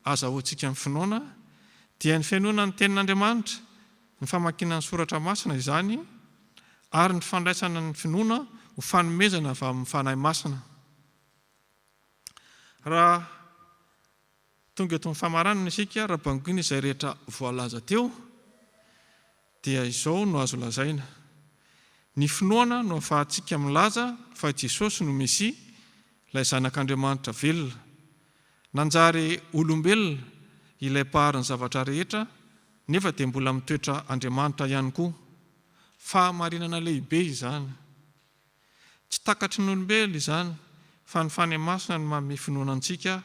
azahoantsika amin'ny finoana, dia ny fianoana ny tenin'Andriamanitra, ny famakiana ny soratra masina izany, ary ny fandraisana ny finoana ho fanomezana avy amin'ny fanahy masina. Raha tonga eto amin'ny famaranana isika raha bangina izay rehetra voalaza teo, dia izao no azo lazaina. Ny finoana no ahafahantsika milaza fa Jesosy no Mesia, ilay zanak'Andriamanitra velona. Nanjary olombelona ilay paharin'ny zavatra rehetra, nefa dia mbola mitoetra Andriamanitra ihany koa. Fahamarinana lehibe izany. Tsy takatry ny olombelona izany, fa ny fanahy masina no manome finoana antsika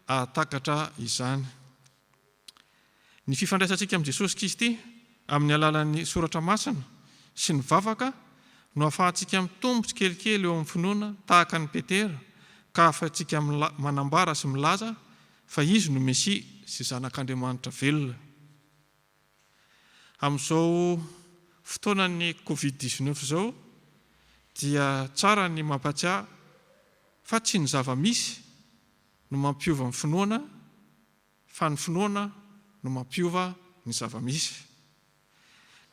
ahatakatra izany. Ny fifandraisantsika amin'ny Jesosy Kristy amin'ny alalan'ny soratra masina sy ny vavaka no ahafahantsika mitombo tsikelikely eo amin'ny finoana tahaka ny Petera, ka ahafahantsika manambara sy milaza fa izy no Mesia sy zanak'Andriamanitra velona. Amin'izao fotoanan'ny Covid-19 izao dia tsara ny mampatsiahy fa tsy ny zava-misy no mampiova ny finoana, fa ny finoana no mampiova ny zava-misy.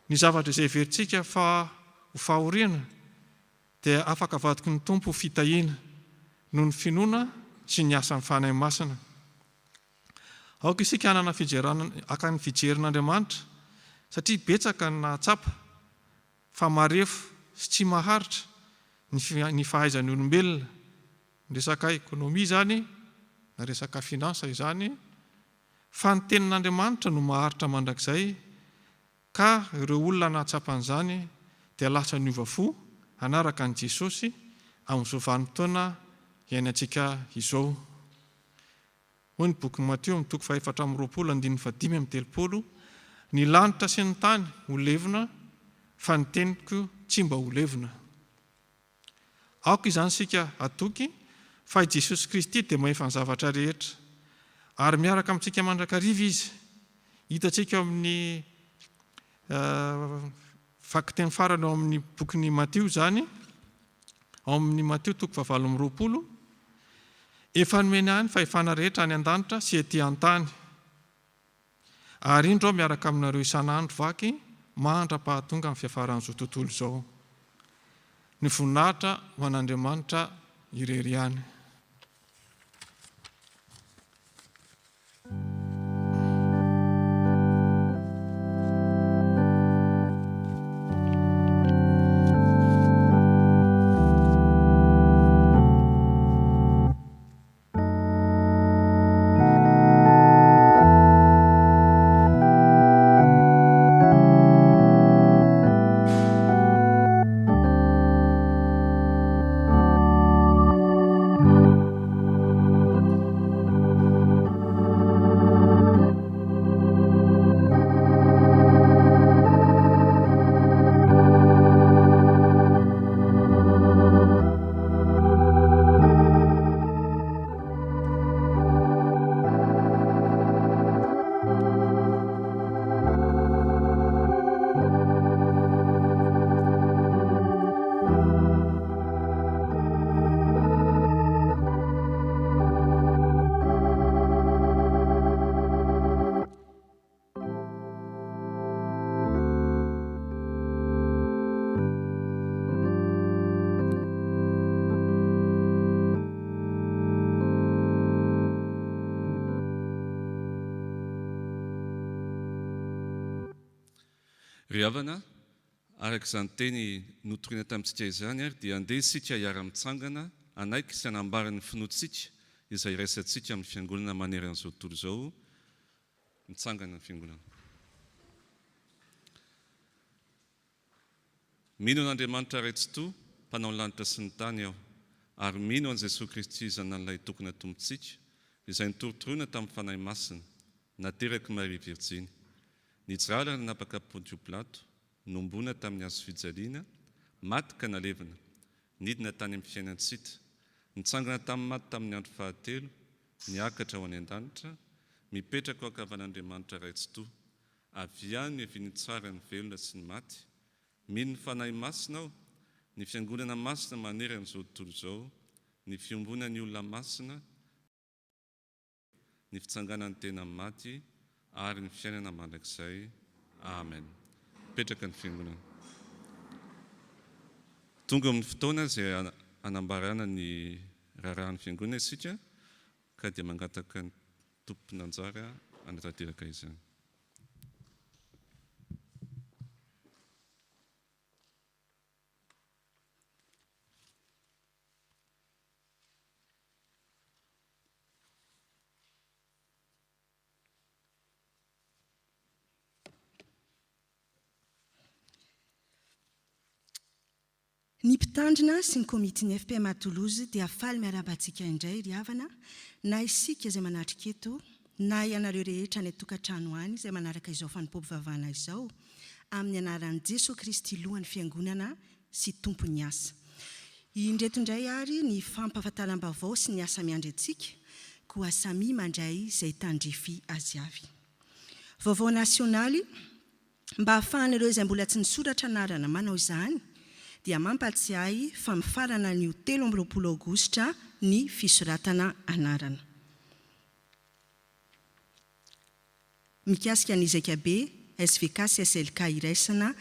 Ny zavatra izay heverintsika fa ho fahoriana dia afaka avadiky ny tompo ho fitahiana noho ny finoana sy ny asan'ny fanahy masina. Aoka isika hanana aka ny fijerin'Andriamanitra satria betsaka ny nahatsapa fa marefo sy tsy maharitra ny fahaizan'ny olombelona, ny resaka ekonomia izany na resaka finansa izany, fa ny tenin'Andriamanitra no maharitra mandrakizay, ka ireo olona nahatsapa an'izany dia lasa niova fo hanaraka ny Jesosy amin'izao vanim-potoana iainantsika izao. Hoy ny boky Mateo 4:20, ny lanitra sy ny tany ho levona fa ny teniko tsy mba ho levona. Aoka izany sika atoky fa i Jesosy Kristy dia maefa ny zavatra rehetra, ary miaraka amintsika mandrakariva izy. Hitantsika amin'ny fakiteny farany ao amin'ny bokin'ny Mateo izany, ao amin'ny Mateo 20:20, efa nomeny any fahefana rehetra any an-danitra sy ety an-tany. Ary indro aho miaraka aminareo isan'andro vaky mandra-pahatonga amin'ny fiafaran'izao tontolo izao. Ny voninahitra ho an'Andriamanitra irery ihany. Ry havana, araka izany teny notoriana tamintsika izany ary dia andeha isika hiara-mitsangana anaiky sy hanambarany finoantsika izay raisantsika amin'ny fiangonana manery an'izao tontolo izao, mitsangana ny fiangonana. Mino an'Andriamanitra Raitsi-to, mpanao ny lanitra sy ny tany aho, ary mino an' Jesosy Kristy zanan'ilay tokony atompontsika, izay nitorotoroina tamin'ny fanahy masina, nateraky Maria Virjiny, nijalana napaka Pontio Pilato, nombona tamin'ny hazo fijaliana, maty ka nalevina, nidina tany amin'ny fiainantsika, nitsangana tamin'ny maty tamin'ny andro fahatelo, niakatra ho any an-danitra, mipetraka ao ankavan'Andriamanitra Raitsi-to, avy any eviany tsara ny velona sy ny maty, mino ny fanahy masina aho, ny fiangonana masina manery an'izao tontolo izao, ny fiombona ny olona masina, ny fitsanganan'ny tena maty, ary ny fiainana mandrakizay. Amen. Petraka ny fiangonana. Tonga amin'ny fotoana izay anambarana ny raharahan'ny fiangonana isika, ka dia mangataka ny tompon'anjara anatanteraka izany. Ny mpitandrina sy ny komitin'ny FPMA Toulouse dia faly miarabantsika indray ry havana, na isika izay manatrika eto, na ianareo rehetra ny tokantrano any izay manaraka izao fanompoam-pivavahana izao, amin'ny anaran'i Jesosy Kristy lohan'ny fiangonana sy tompony asa. Indreto indray ary ny fampahafantaram-baovao sy ny asa miandry antsika, koa samy mandray izay tandrify azy avy. Vaovao nasionaly, mba ahafahanareo izay mbola tsy nisoratra anarana manao izany, dia mampatsiahy fa mifarana ny 13 Aogositra ny fisoratana anarana. Mikasika ny Zakabe, SVK sy SLK iraisana,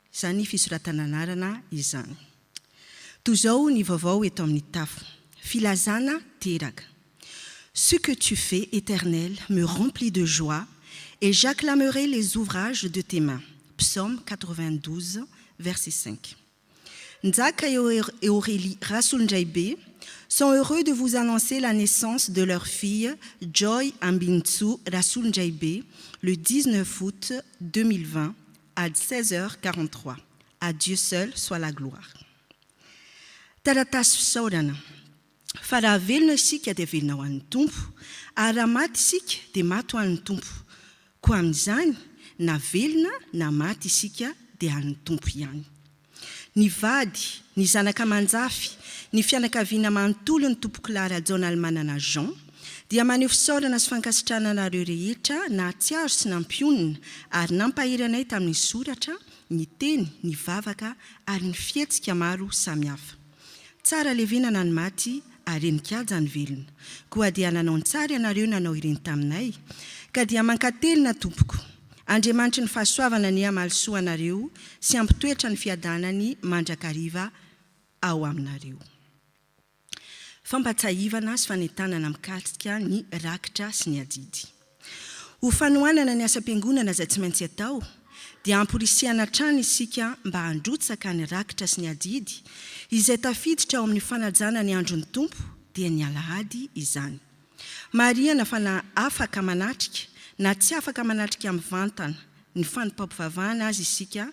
izany fisoratana anarana izany. Toy izao ny vaovao eto amin'ny tafo. Filazana teraka. Ce que tu fais, Éternel, me remplit de joie, et j'acclamerai les ouvrages de tes mains. Psaume 92, verset 5. Nzaka et Aurélie Rasoul-Njaibe sont heureux de vous annoncer la naissance de leur fille Joy Ambintsu Rasoul-Njaibe le 19 août 2020 à 16h43. À Dieu seul soit la gloire. Taratasy fisaorana. Fa raha velona isika dia velona ho an'ny tompo, ary raha maty isika dia maty ho an'ny tompo. Koa amin'izany, na velona na maty isika dia an'ny tompo ihany. Ny vady, ny zanaka manjafy, ny fianakaviana manontolo ny tompoko Lara-Jonal manana Jean, dia maneho fisaorana sy fankasitrahananareo rehetra na tsiaro sy nampionina ary nampahiranay tamin'ny soratra, ny teny, ny vavaka ary ny fietsika maro samihafa. Tsara levenana ny maty ary enikajy ny velona, koa dia nanao ny tsara ianareo nanao ireny taminay, ka dia mankatelina tompoko. Andriamanitra ny fahasoavana ny amalisoanareo sy ampitoetra ny fiadanany mandrakariva ao aminareo. Fampatsahivana sy fanentanana mikasika ny rakitra sy ny adidy. Ho fanohanana ny asa-piangonana izay tsy maintsy atao, dia amporisihana trano isika mba handrotsaka ny rakitra sy ny adidy izay tafiditra ao amin'ny fanajana ny andron'ny tompo dia ny Alahady izany. Maria na fana afaka manatrika na tsy afaka manatrika amin'ny vantana ny fanompoam-pivavahana azy isika,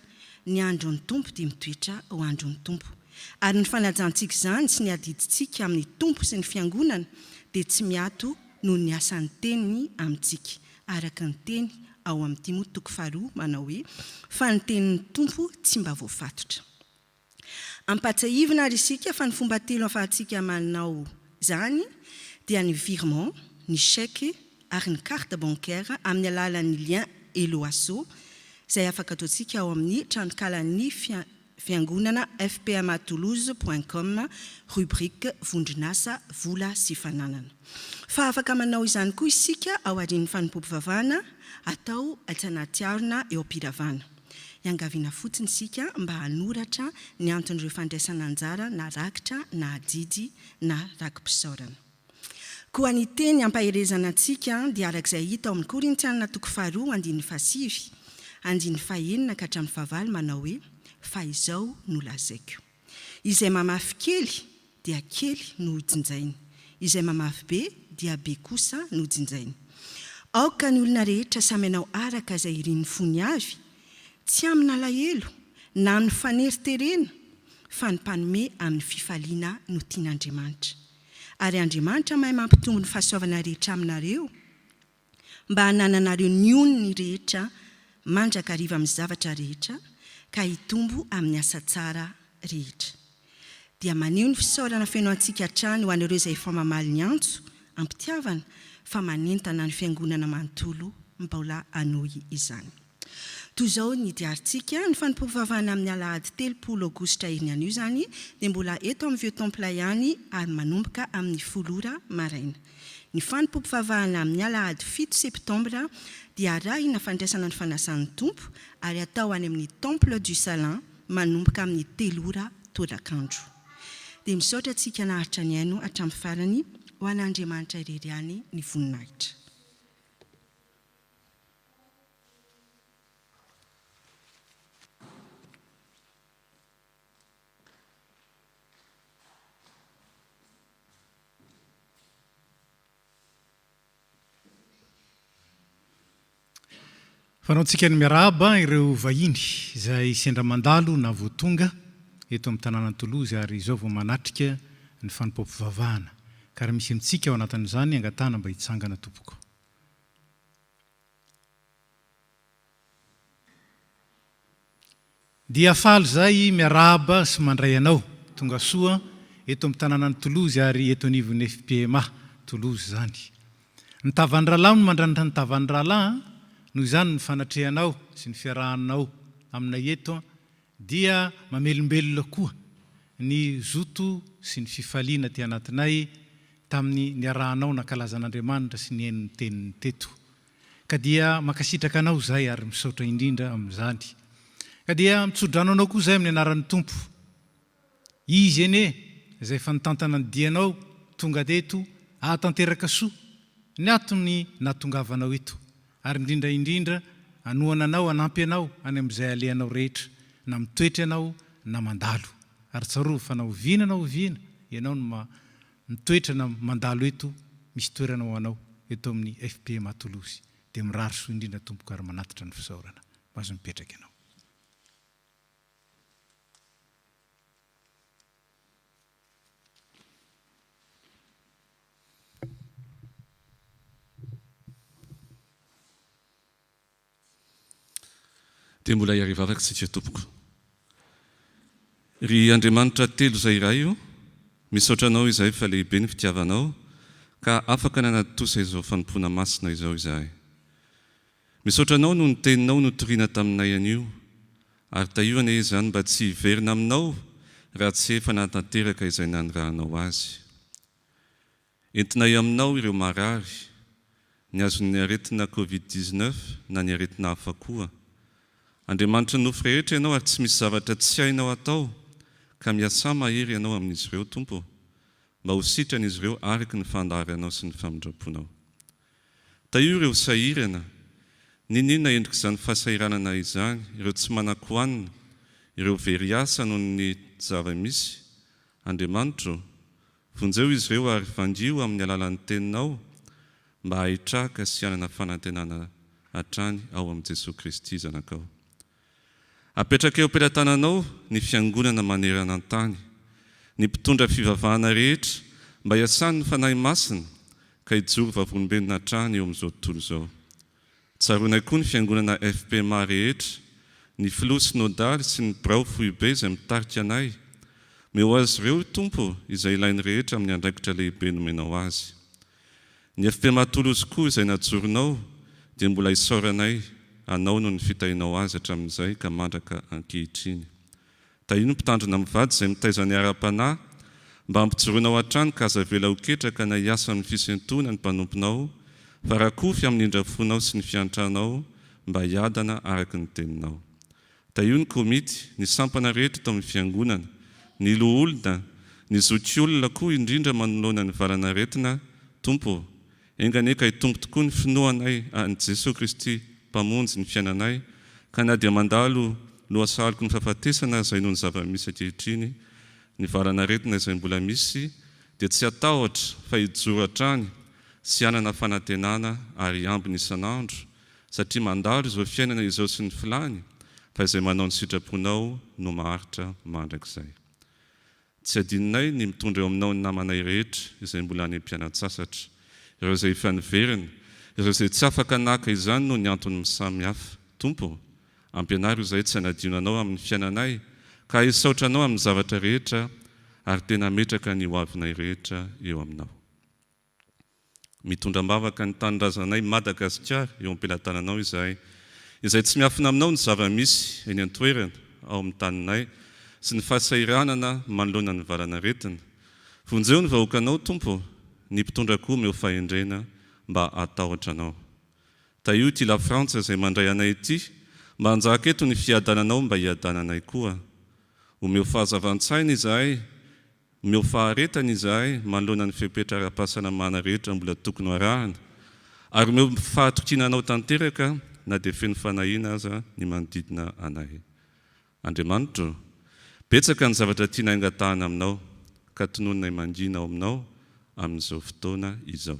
ny andron'ny tompo dia mitoetra ho andron'ny tompo. Ary ny fanajantsika izany sy ny adiditsika amin'ny tompo sy ny fiangonana dia tsy miato noho ny asan'ny teniny amintsika, araka ny teny ao amin'ny Timothée 2 manao hoe fa ny tenin'ny tompo tsy mba voafatotra. Ampatsahivina ary isika fa ny fomba telo ahafahantsika manao izany dia ny virement, ny chèque ary ny carte bancaire amin'ny alalan'ny lien Eloasso izay afaka ataontsika ao amin'ny tranokalan'ny fiangonana fpmatoulouse.com rubrique vondronasa vola sy fananana. Fa afaka manao izany koa isika ao aorian'ny fanompoam-pivavahana atao anaty arona eo am-piravana. Iangaviana fotsiny isika mba hanoratra ny anton'ireo fandraisana anjara na rakitra na adidy na rakim-pisaorana. Koa ny teny ampaherezana antsika dia arak'izay hita ao amin'ny Korintiana 2:2-5, andiny fahenina ka hatramin'ny fahavalo manao hoe fa izao no lazaiko. Izay mamafy kely dia kely no jinjainy, izay mamafy be dia be kosa no jinjainy. Aoka ny olona rehetra samy anao araka izay iriny fony avy, tsy amina alahelo na amin'ny faneriterena, fa ny mpanome amin'ny fifaliana no tian'Andriamanitra. Ary Andriamanitra mahay mampitombo ny fahasoavana rehetra aminareo, mba hanananareo ny oniny rehetra mandrakariva amin'ny zavatra rehetra, ka hitombo amin'ny asa tsara rehetra. Dia maneho ny fisaorana feno antsika hatrany ho an'ireo izay efa mamaly ny antso, ampitiavana, fa manentana ny fiangonana manontolo mbola hanohy izany. Toy izao ny diarintsika ny fanompoam-pivavahana amin'ny Alahady 30 Aogositra iny anio izany, dia mbola eto amin'ny Vieux Temple ihany ary manomboka amin'ny 10 maraina. Ny fanompoam-pivavahana amin'ny Alahady 7 Septambra dia arahina fandraisana ny fanasan'ny tompo ary atao any amin'ny Temple du Salin manomboka amin'ny 3 tolakandro. Dia misaotra antsika naharitra ny aino hatramin'ny farany ho an'Andriamanitra irery ihany ny voninahitra. Fanaontsika ny miarahaba ireo vahiny izay sendra mandalo na voatonga eto amin'ny tanàna Toulouse ary izao vao manatrika ny fanompoam-pivavahana. Ka raha misy amintsika ao anatin'izany angatana mba hitsangana tompoko. Dia faly zay miarahaba sy mandray anao tonga soa eto amin'ny tanàna Toulouse ary eto anivon'ny FPMA Toulouse zany. Ny tavandralahy no mandranitra ny tavandralahy noho izany ny fanatrehanao sy ny fiarahanao aminay eto dia mamelombelona koa ny zoto sy ny fifaliana ty anatinay tamin'ny niarahanao nakalazan'Andriamanitra sy ny hain'ny teniny teto. Ka dia makasitraka anao zay ary misaotra indrindra amin'izany. Ka dia mitsodranao anao koa zay amin'ny anaran'ny tompo. Izy ene izay fanotantana ny dianao tonga teto ahatanteraka soa ny atony nahatongavanao eto. Ary indrindra anoana anao, anampy anao any amin'izay alehanao rehetra, na mitoetra anao na mandalo. Ary tsarova fa na oviana na oviana, ianao no mitoetra na mandalo eto, misy toerana ho anao eto amin'ny FPMA Toulouse. Dia mirary soa indrindra tompoka ary manatitra ny fisaorana. Mahazo mipetraka ianao. Dia mbola iarivavaka sitsia tompoko. Ry Andriamanitra telo izay iray io, misaotra anao izay fa lehibe ny fitiavanao, ka afaka nanatosa izao fanompoana masina izao izahay. Misaotra anao no ny teninao no toriana taminay anio, ary taio ane izany mba tsy hiverina aminao raha tsy efa natanteraka izay nanirahanao azy. Entinay aminao ireo marary, ny azon'ny aretina Covid-19 na ny aretina hafa koa. Andriamanitra nofo rehetra ianao ary tsy misy zavatra tsy hainao atao, ka miasa mahery ianao amin'izy ireo tompo, mba ho sitran'izy ireo araka ny fandaharanao sy ny famindraponao. Taio ireo sahirana, ninona endrika izany fahasahiranana izany, ireo tsy manan-koanina, ireo veriasa noho ny zava-misy. Andriamanitra, vonjeo izy ireo ary vandio amin'ny alalan'ny teninao, mba hahitraka sy hanana fanantenana hatrany ao amin'ny Jesosy Kristy zanakao. Apetraka eo am-pelatananao ny fiangonana manerana an-tany, ny mpitondra fivavahana rehetra mba hiasany ny fanahy masina ka hijoro vavolombelona hatrany eo amin'izao tontolo izao. Tsaroanay koa ny fiangonana FPMA rehetra, ny filoha synodaly sy ny birao fohibe izay mitarika anay. Meo azy ireo tompo izay ilainy rehetra amin'ny andraikitra lehibe nomenao azy. Ny FPMA Toulouse koa izay najoronao dia mbola isaoranay anao no ny fitahinao azy hatramin'izay ka mandraka ankehitriny. Taio ny mpitandrina mivady izay mitaiza ny ara-panahy mba hampijoroanao hatrany ka aza vela ho ketraka na hiasa amin'ny fisentoana ny mpanomponao, fa rakofy amin'ny indrafonao sy ny fiantranao mba hiadana araka ny teninao. Taio ny komity, ny sampana rehetra tao amin'ny fiangonana, ny loholona, ny zokiolona koa indrindra manoloana ny valana retina, tompo, enganeka hitombo tokoa ny finoanay an'i Jesosy Kristy mpamonjy ny fiainanay, ka na dia mandalo lohasaloko ny fahafatesana izay noho ny zava-misy ankehitriny ny varanaretina izay mbola misy dia tsy atahotra fa hijoro hatrany sy anana fanantenana ary ambiny isan'andro satria mandalo izao fiainana izao sy ny filany fa izay manao ny sitraponao no maharitra mandrakizay. Tsy adininay ny mitondra eo aminao ny namanay rehetra izay mbola any am-pianan-tsasatra, ireo izay ifaniverina, ireo izay tsy afaka naka izany no ny antony misamy hafa. Tompo, ampianaro izay tsy hanadionanao amin'ny fiainanay ka hisaotranao amin'ny zavatra rehetra ary tena metraka ny hoavinay rehetra eo aminao. Mitondra-mbavaka ny tanindrazanay Madagasikara eo am-pelatananao izay tsy miafina aminao ny zava-misy eny an-toerana ao amin'ny taninay sy ny fahasairanana manoloana ny varanaretina. Vonjeo ny vahoakanao Tompo, ny mpitondra koa meo fahendrena mba atahotra anao. Taio ty la Frantsa izay mandray anay ity, mba hanjaka eto ny fiadananao mba hiadananay koa. Omeo fahazavan-tsaina izahay, omeo faharetana izahay manoloana ny fepetra ara-pahasalamana rehetra mbola tokony arahana, ary omeo fahatokinanao tanteraka na dia feno fanahina aza ny manodidina anay. Andriamanitra, betsaka ny zavatra tiana angatahana aminao ka tonononay mangina ao aminao amin'izao fotoana izao.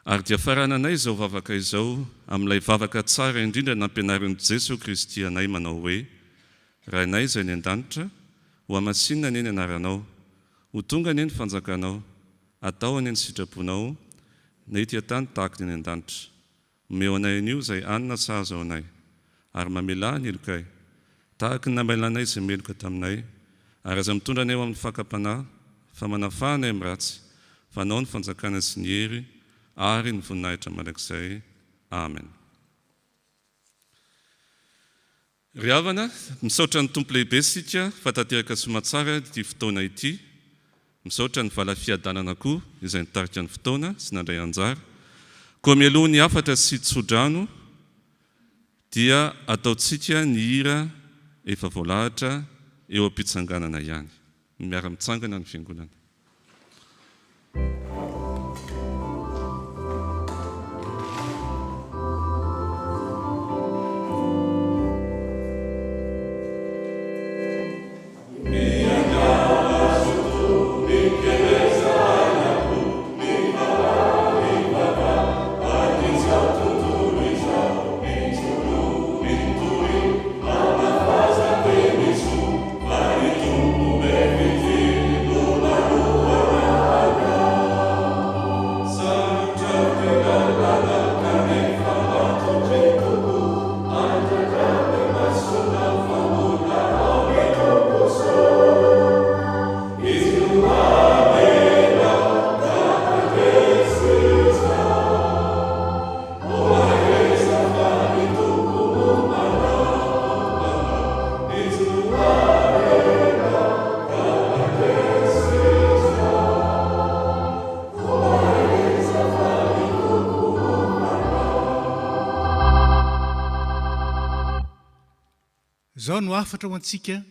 Ary dia farananay izao vavaka izao amin'ilay vavaka tsara indrindra nampianarin'i Jesosy Kristy anay manao hoe: raha anay izay ny an-danitra, ho hamasinina anie ny anaranao, ho tonga anie ny fanjakanao, atao anie ny sitraponao, na ety an-tany tahaka ny an-danitra. Omeo anay anio izay anina sahaza ao anay, ary mamelà ny elokay, tahaka ny namelanay izay meloka taminay, ary aza mitondra anay ao amin'ny fakapanahy, fa manafahanay amin'ny ratsy, fanao ny fanjakana sy ny hery, ary ny voninahitra mandrakizay. Amen. Ry havana, misaotra ny tompo lehibe sika fa tanteraka somatsara ity fotoana ity, misaotra ny vala fiadanana koa izay nitarika ny fotoana sy nandray anjara. Koa mialoha ny afatra sy tsodrano dia ataontsika ny hira efa voalahatra eo am-pitsanganana ihany. Miara-mitsangana ny fiangonana. Zao no afatra ho antsika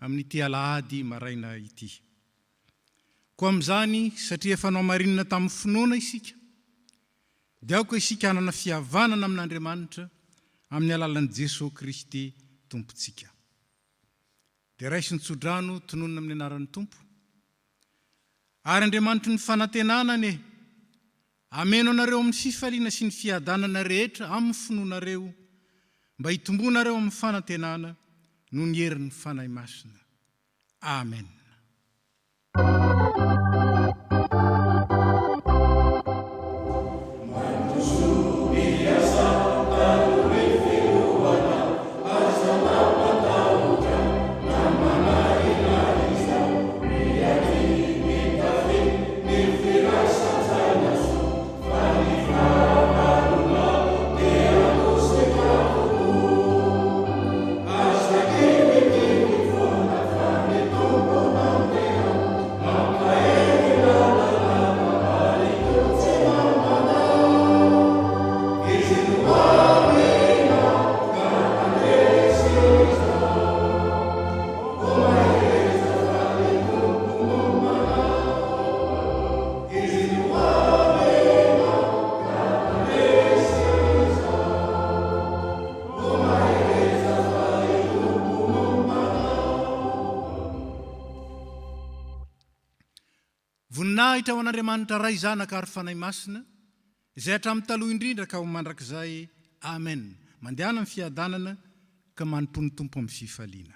amin'ity Alahady maraina ity. Koa amin'izany satria efa marinina tamin'ny finoana isika, dia aoka isika hanana fihavanana amin'Andriamanitra amin'ny alalan'i Jesosy Kristy Tompontsika. Dia raisy ny tsodrano tononona amin'ny anaran'ny Tompo. Ary Andriamanitra ny fanantenana ameno anareo amin'ny fifaliana sy ny fiadanana rehetra amin'ny finoanareo, mba hitombonareo amin'ny fanantenana no ny herin'ny fanahy masina. Amen. As the manahitra ho an'Andriamanitra ray zanaka ary fanahy masina izay hatramin'ny taloha indrindra ka ho mandrakizay amen. Mandehana amin'ny fiadanana ka manompony tompo amin'ny fifaliana.